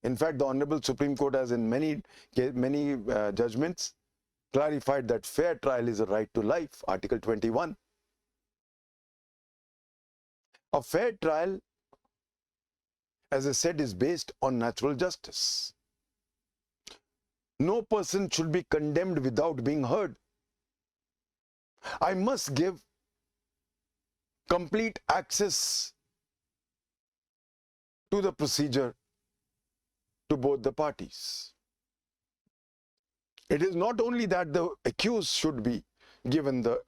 In fact, the Honorable Supreme Court has in many judgments clarified that fair trial is a right to life, Article 21. A fair trial, as I said, is based on natural justice. No person should be condemned without being heard. I must give complete access to the procedure to both the parties. It is not only that the accused should be given the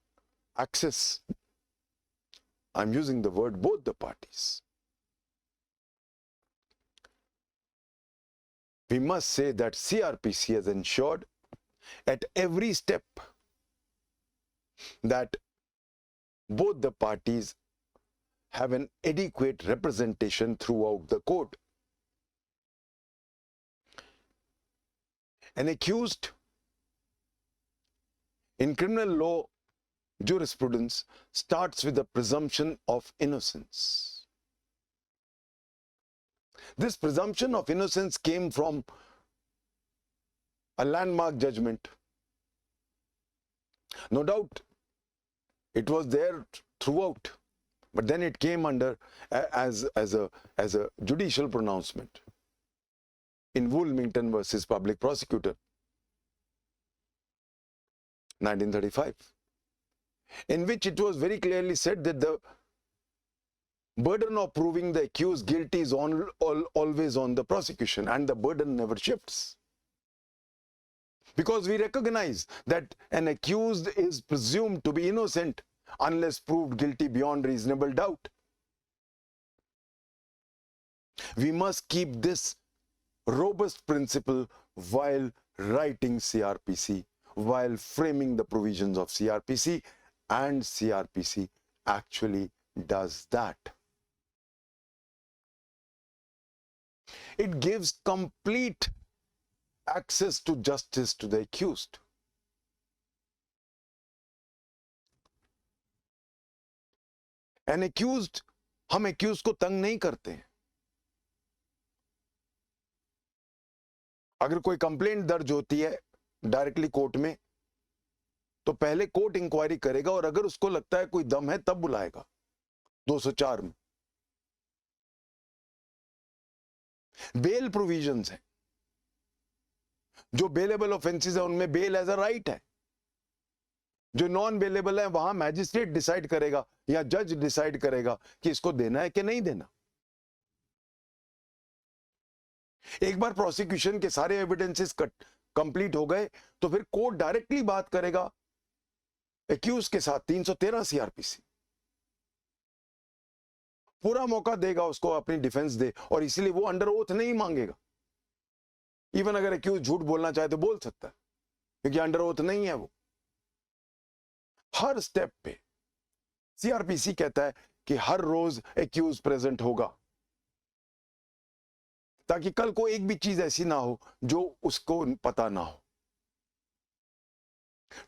access. I'm using the word both the parties. We must say that CrPC has ensured at every step that both the parties have an adequate representation throughout the court. An accused in criminal law jurisprudence starts with the presumption of innocence. This presumption of innocence came from a landmark judgment. No doubt, it was there throughout, but then it came under as a judicial pronouncement in Woolmington versus Public Prosecutor, 1935, in which it was very clearly said that the burden of proving the accused guilty is always on the prosecution, and the burden never shifts. Because we recognize that an accused is presumed to be innocent unless proved guilty beyond reasonable doubt. We must keep this robust principle while writing CrPC, while framing the provisions of CrPC, and CrPC actually does that. It gives complete access to justice to the accused. An accused, हम accused को तंग नहीं करते हैं. अगर कोई complaint दर्ज होती है डायरेक्टली कोर्ट में, तो पहले कोर्ट इंक्वायरी करेगा और अगर उसको लगता है कोई दम है तब बुलाएगा 204 में. बेल प्रोविजंस है, जो बेलेबल ऑफेंसेस है उनमें बेल एज अ राइट है. जो नॉन बेलेबल है वहां मैजिस्ट्रेट डिसाइड करेगा या जज डिसाइड करेगा कि इसको देना है कि नहीं देना. एक बार प्रोसिक्यूशन के सारे एविडेंसेस कंप्लीट हो गए तो फिर कोर्ट डायरेक्टली बात करेगा एक्यूज के साथ 313 CrPC. पूरा मौका देगा उसको अपनी डिफेंस दे, और इसलिए वो अंडर ओथ नहीं मांगेगा. इवन अगर एक्यूज झूठ बोलना चाहे तो बोल सकता है, क्योंकि अंडर ओथ नहीं है वो. हर स्टेप पे CrPC कहता है कि हर रोज एक्यूज प्रेजेंट होगा, ताकि कल को एक भी चीज ऐसी ना हो जो उसको पता ना हो.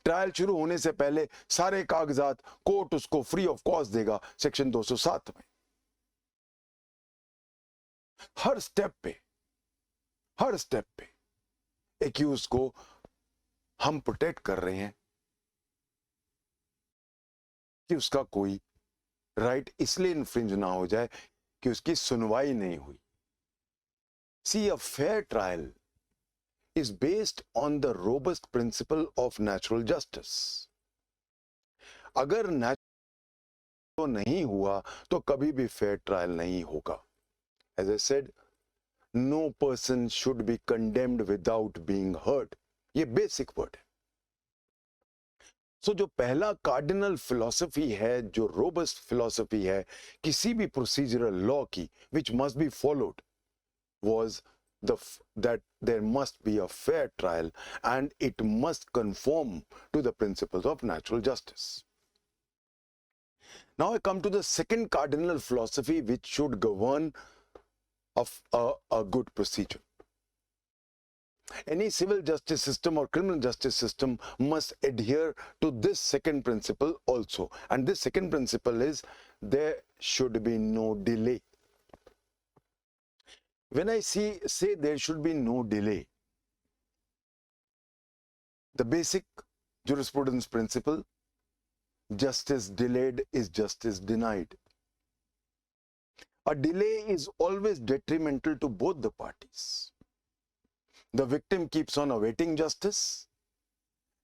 ट्रायल शुरू होने से पहले सारे कागजात कोर्ट उसको फ्री ऑफ कॉस्ट देगा, सेक्शन 207 में. हर स्टेप पे एक्यूज को हम प्रोटेक्ट कर रहे हैं कि उसका कोई राइट इसलिए इन्फ्रिंज ना हो जाए कि उसकी सुनवाई नहीं हुई. See, a fair trial is based on the robust principle of natural justice. अगर नेचुरल नहीं हुआ तो कभी भी फेयर ट्रायल नहीं होगा. As I said, no person should be condemned without being heard. ये बेसिक वर्ड है. सो जो पहला कार्डिनल फिलॉसफी है, जो रोबस्ट फिलॉसफी है किसी भी प्रोसीजरल लॉ की, which must be followed, was that there must be a fair trial and it must conform to the principles of natural justice. Now I come to the second cardinal philosophy which should govern a good procedure. Any civil justice system or criminal justice system must adhere to this second principle also. And this second principle is there should be no delay. When I say there should be no delay, the basic jurisprudence principle, justice delayed is justice denied. A delay is always detrimental to both the parties. The victim keeps on awaiting justice,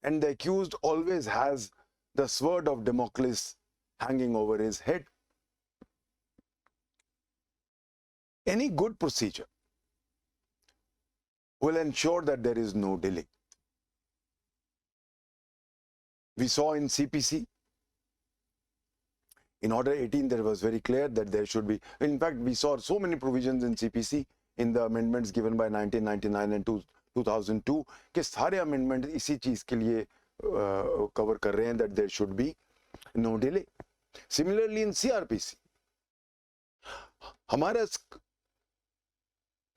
and the accused always has the sword of Damocles hanging over his head. Any good procedure will ensure that there is no delay. We saw in CPC, in Order 18, there was very clear that there should be, in fact, we saw so many provisions in CPC, in the amendments given by 1999 and 2002, कि सारे amendment इसी चीज के लिए cover कर रहे हैं that there should be no delay. Similarly in CrPC, हमारा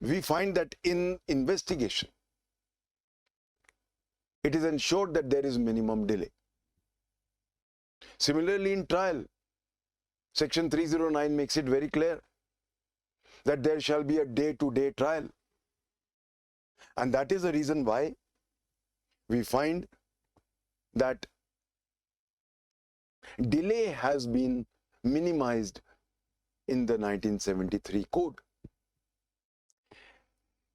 we find that in investigation, it is ensured that there is minimum delay. Similarly in trial, Section 309 makes it very clear that there shall be a day-to-day trial. And that is the reason why we find that delay has been minimized in the 1973 code.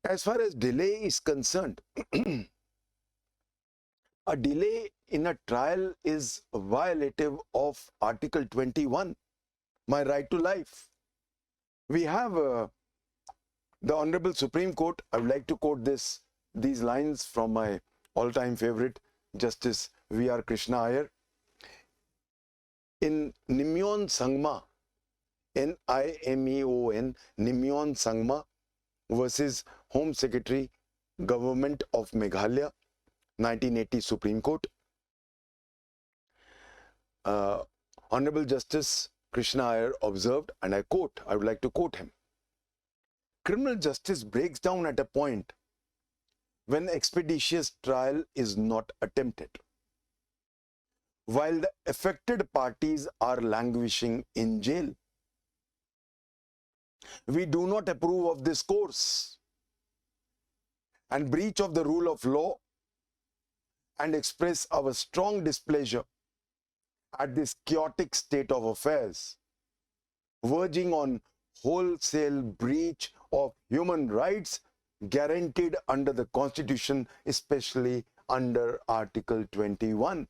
As far as delay is concerned, a delay in a trial is violative of Article 21, my right to life. We have the Honorable Supreme Court. I would like to quote these lines from my all-time favorite, Justice V.R. Krishna Iyer. In Nimyon Sangma, Nimeon, Nimyon Sangma versus Home Secretary, Government of Meghalaya, 1980 Supreme Court. Honorable Justice Krishna Iyer observed, and I quote, I would like to quote him. Criminal justice breaks down at a point when expeditious trial is not attempted, while the affected parties are languishing in jail. We do not approve of this course and breach of the rule of law and express our strong displeasure at this chaotic state of affairs, verging on wholesale breach of human rights guaranteed under the Constitution, especially under Article 21.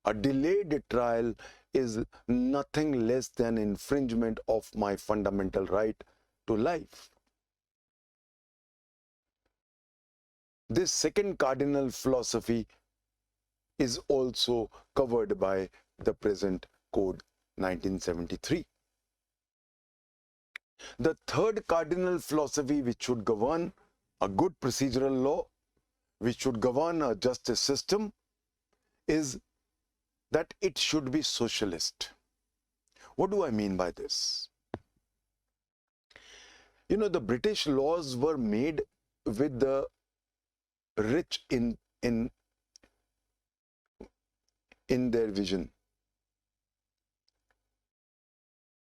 A delayed trial is nothing less than infringement of my fundamental right to life. This second cardinal philosophy is also covered by the present Code 1973. The third cardinal philosophy which should govern a good procedural law, which should govern a justice system, is that it should be socialist. What do I mean by this? You know, the British laws were made with the rich in their vision.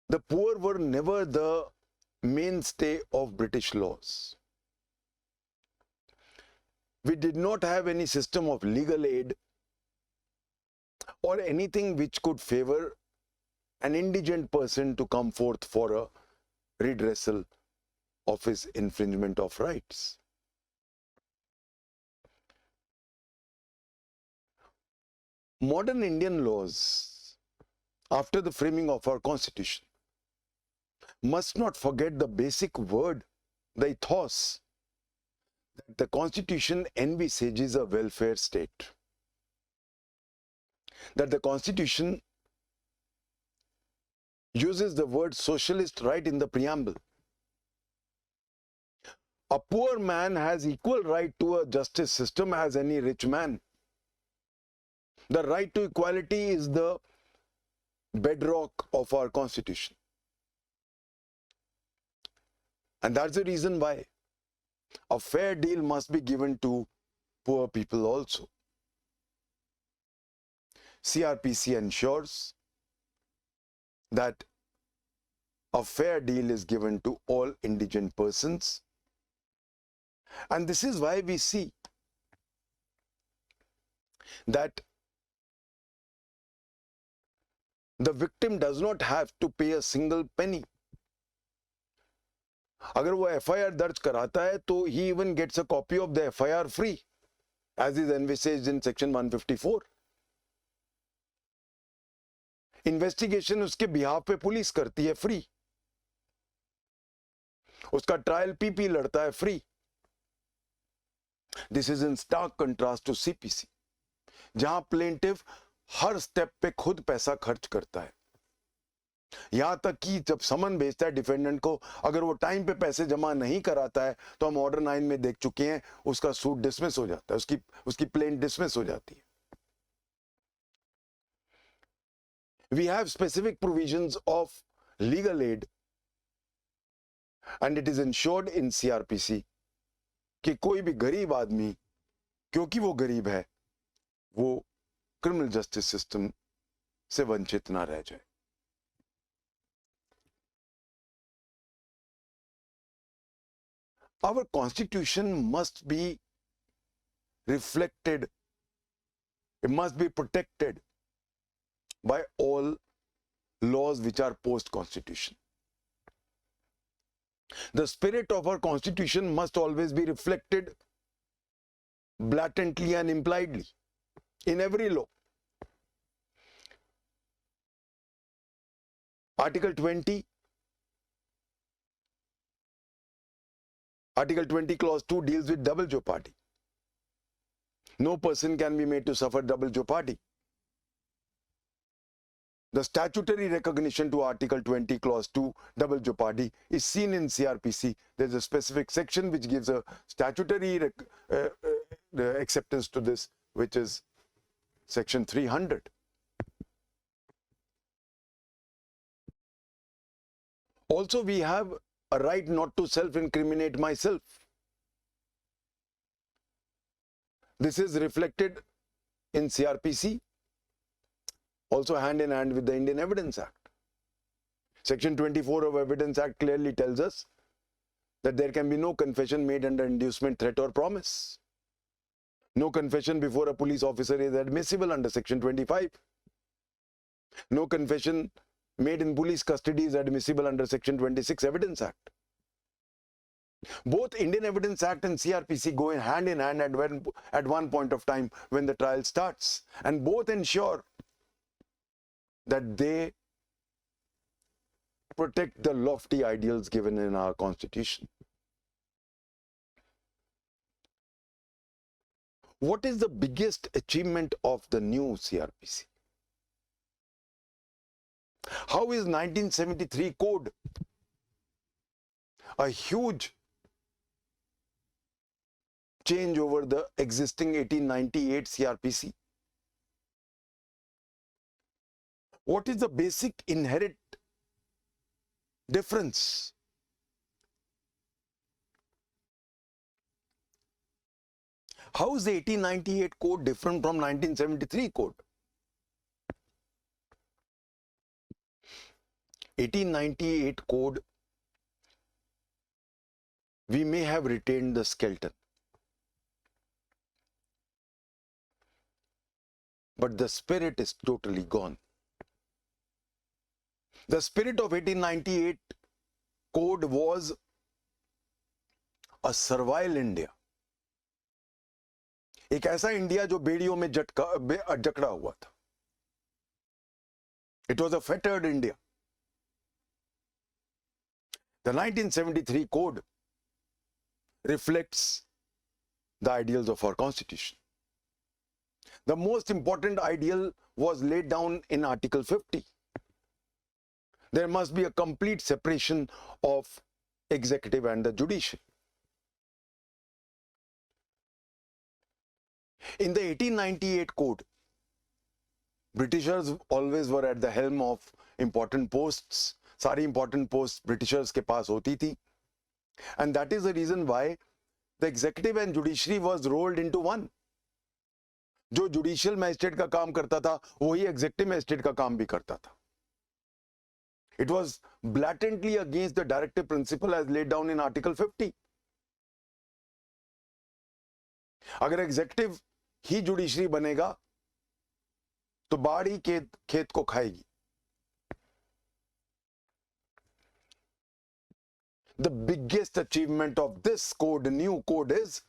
The poor were never the mainstay of British laws. We did not have any system of legal aid or anything which could favor an indigent person to come forth for a redressal of his infringement of rights. modern Indian laws, after the framing of our constitution, must not forget the basic word, the ethos, that the constitution envisages a welfare state. That the constitution uses the word socialist right in the preamble. A poor man has equal right to a justice system as any rich man. The right to equality is the bedrock of our constitution. And that's the reason why a fair deal must be given to poor people also. CrPC ensures that a fair deal is given to all indigent persons. And this is why we see that the victim does not have to pay a single penny. अगर वो FIR दर्ज कराता है तो he even gets a copy of the FIR free, as is envisaged in section 154. Investigation उसके behalf पे police करती है फ्री, उसका ट्रायल पीपी लड़ता है free. This is in stark contrast to CPC, जहां प्लेंटिव हर स्टेप पे खुद पैसा खर्च करता है. यहां तक कि जब समन भेजता है डिफेंडेंट को, अगर वो टाइम पे पैसे जमा नहीं कराता है तो हम ऑर्डर 9 में देख चुके हैं, उसका सूट डिसमिस हो जाता है, उसकी प्लेंट डिसमिस हो जाती है. We have specific provisions of legal aid and it is ensured in CrPC कि कोई भी गरीब आदमी, क्योंकि वो गरीब है, वो क्रिमिनल जस्टिस सिस्टम से वंचित ना रह जाए. Our constitution must be reflected, it must be protected by all laws which are post-constitution. The spirit of our constitution must always be reflected blatantly and impliedly in every law. Article 20 clause 2 deals with double jeopardy. No person can be made to suffer double jeopardy. The statutory recognition to Article 20 clause 2 double jeopardy is seen in CrPC. There's a specific section which gives a statutory acceptance to this, which is section 300. Also, we have a right not to self-incriminate myself. This is reflected in CrPC, also hand in hand with the Indian Evidence Act. Section 24 of Evidence Act clearly tells us that there can be no confession made under inducement, threat or promise. No confession before a police officer is admissible under Section 25. No confession made in police custody is admissible under Section 26 Evidence Act. Both Indian Evidence Act and CrPC go hand in hand at one point of time when the trial starts, and both ensure that they protect the lofty ideals given in our constitution. What is the biggest achievement of the new CrPC? How is 1973 code a huge change over the existing 1898 CrPC? What is the basic inherent difference? How is the 1898 code different from 1973 code? 1898 code, we may have retained the skeleton, but the spirit is totally gone. The spirit of 1898 code was a servile India एक ऐसा India जो बेड़ियों में जकड़ा हुआ था. It was a fettered India. The 1973 code reflects the ideals of our constitution. The most important ideal was laid down in Article 50. There must be a complete separation of executive and the judicial. In the 1898 code, Britishers always were at the helm of important posts. सारी important posts Britishers के पास होती थी. And that is the reason why the executive and judiciary was rolled into one. जो judicial magistrate का काम करता था वही executive magistrate का काम भी करता था. It was blatantly against the directive principle as laid down in Article 50. अगर executive ही judiciary बनेगा तो बाढ़ ही खेत को खाएगी. The biggest achievement of this code, new code, is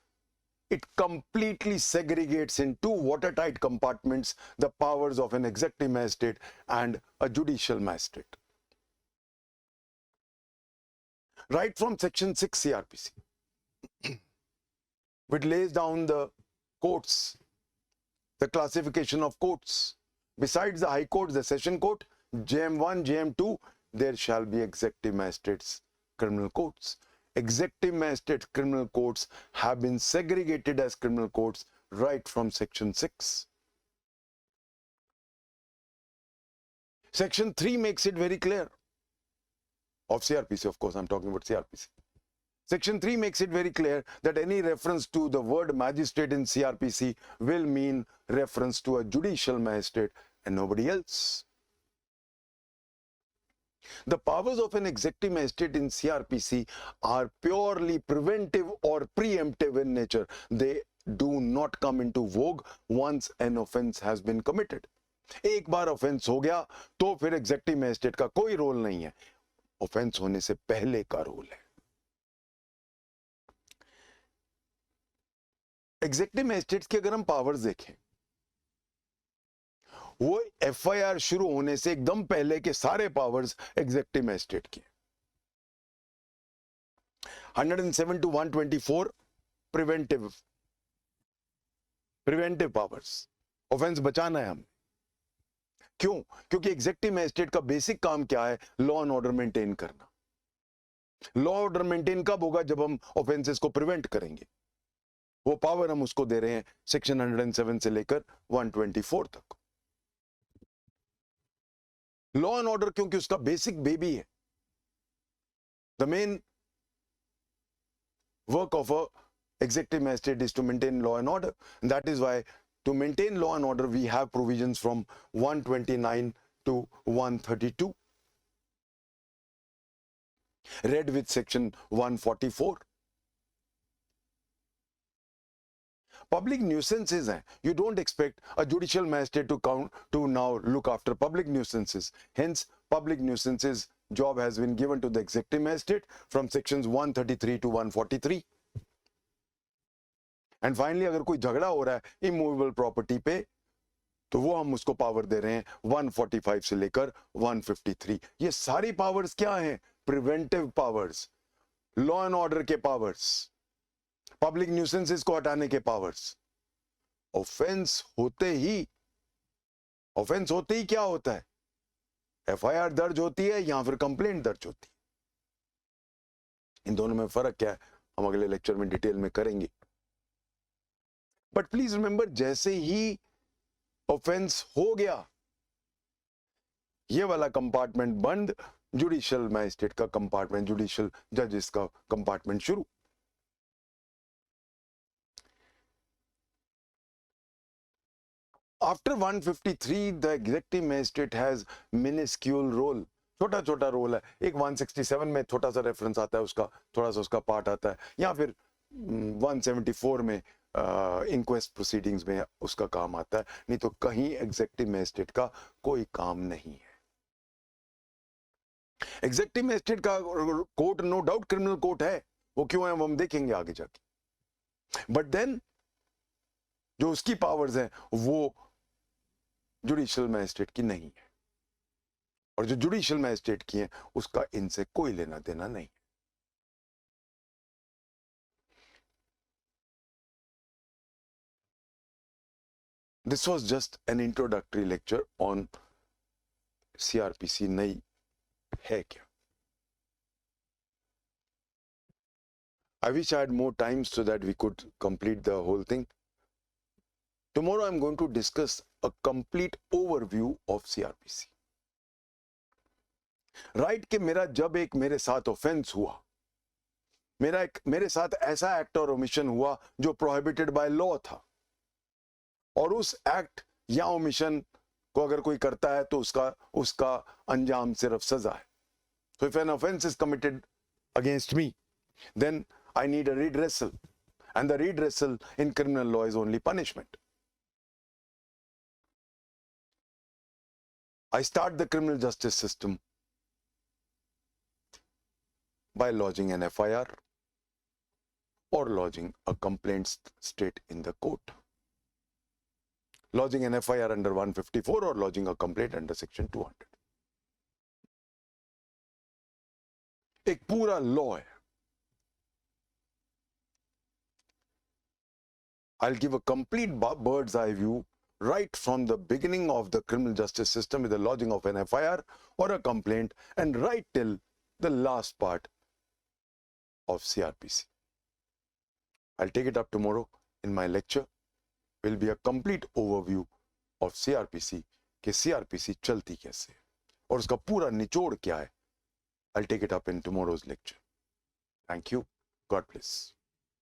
it completely segregates in two watertight compartments the powers of an executive magistrate and a judicial magistrate. Right from Section 6 CrPC, which lays down the courts, the classification of courts. Besides the High Court, the Session Court, JM1, JM2, there shall be executive magistrates criminal courts. Executive magistrate criminal courts have been segregated as criminal courts right from Section 6. Section 3 makes it very clear. Of CrPC, of course, I'm talking about CrPC. Section 3 makes it very clear that any reference to the word magistrate in CrPC will mean reference to a judicial magistrate and nobody else. The powers of an executive magistrate in CrPC are purely preventive or preemptive in nature. They do not come into vogue once an offense has been committed. एक बार offense हो गया तो फिर executive magistrate का कोई role नहीं है. Offense होने से पहले का रोल है. Executive magistrates की अगर हम powers देखें, वो FIR शुरू होने से एकदम पहले के सारे पावर्स एग्जेक्टिव मैजिस्ट्रेट के. 107 to 124 प्रिवेंटिव पावर्स. ऑफेंस बचाना है हम. क्यों? क्योंकि एग्जेक्टिव मैजिस्ट्रेट का बेसिक काम क्या है? लॉ एंड ऑर्डर मेंटेन करना. लॉ ऑर्डर मेंटेन कब होगा? जब हम ऑफेंसेस को प्रिवेंट करेंगे. वो पावर हम उसको दे रहे हैं सेक्शन 107 से लेकर 124 तक. लॉ एंड ऑर्डर क्योंकि उसका बेसिक बेबी है. The main work of a executive magistrate is to maintain law and order. And that is why to maintain law and order we have provisions from 129 to 132 read with section 144. Public nuisances हैं. You don't expect a judicial magistrate to now look after public nuisances. Hence, public nuisances job has been given to the executive magistrate from sections 133 to 143. And finally, अगर कोई झगड़ा हो रहा है immovable property पे, तो वो हम उसको पावर दे रहे हैं 145 से लेकर 153. ये सारी पावर्स क्या हैं? Preventive powers, law and order के पावर्स, पब्लिक न्यूसेंसेस को हटाने के पावर्स. ऑफेंस होते ही क्या होता है? FIR दर्ज होती है या फिर कंप्लेंट दर्ज होती है. इन दोनों में फर्क क्या है हम अगले लेक्चर में डिटेल में करेंगे. बट प्लीज रिमेंबर, जैसे ही ऑफेंस हो गया ये वाला कंपार्टमेंट बंद, जुडिशियल मैजिस्ट्रेट का कंपार्टमेंट, जुडिशियल जजेस का कंपार्टमेंट शुरू. After 153, the executive magistrate has minuscule role. छोटा छोटा रोल है. एक 167 में छोटा सा रेफरेंस आता है, उसका थोड़ा सा उसका पार्ट आता है, या फिर 174 में इंक्वेस्ट प्रोसीडिंग्स में उसका काम आता है. नहीं तो कहीं एग्जेक्टिव मैजिस्ट्रेट का कोई काम नहीं है. एग्जेक्टिव मैजिस्ट्रेट का court no doubt criminal court है. वो क्यों है वो हम देखेंगे आगे जाके. बट देन जो उसकी पावर्स हैं वो जुडिशियल मैजिस्ट्रेट की नहीं है, और जो जुडिशियल मैजिस्ट्रेट की है उसका इनसे कोई लेना देना नहीं। This was just an introductory lecture on CrPC नई है क्या. I wish I had more time so that we could complete the whole thing. Tomorrow I'm going to discuss a complete overview of CrPC. Right कि मेरा जब एक मेरे साथ offence हुआ, मेरे साथ ऐसा एक्ट और ओमिशन हुआ जो प्रोहिबिटेड बाय लॉ था, और उस एक्ट या ओमिशन को अगर कोई करता है तो उसका अंजाम सिर्फ सजा है. So if an offense is committed against me, then I need a redressal, and the redressal in criminal law is only punishment. I start the criminal justice system by lodging an FIR or lodging a complaint straight in the court. Lodging an FIR under 154 or lodging a complaint under section 200. एक पूरा law है. I'll give a complete bird's eye view right from the beginning of the criminal justice system with the lodging of an FIR or a complaint, and right till the last part of CrPC. I'll take it up tomorrow in my lecture. Will be a complete overview of CrPC कि CrPC चलती कैसे और उसका पूरा निचोड़ क्या है. I'll take it up in tomorrow's lecture. Thank you. God bless.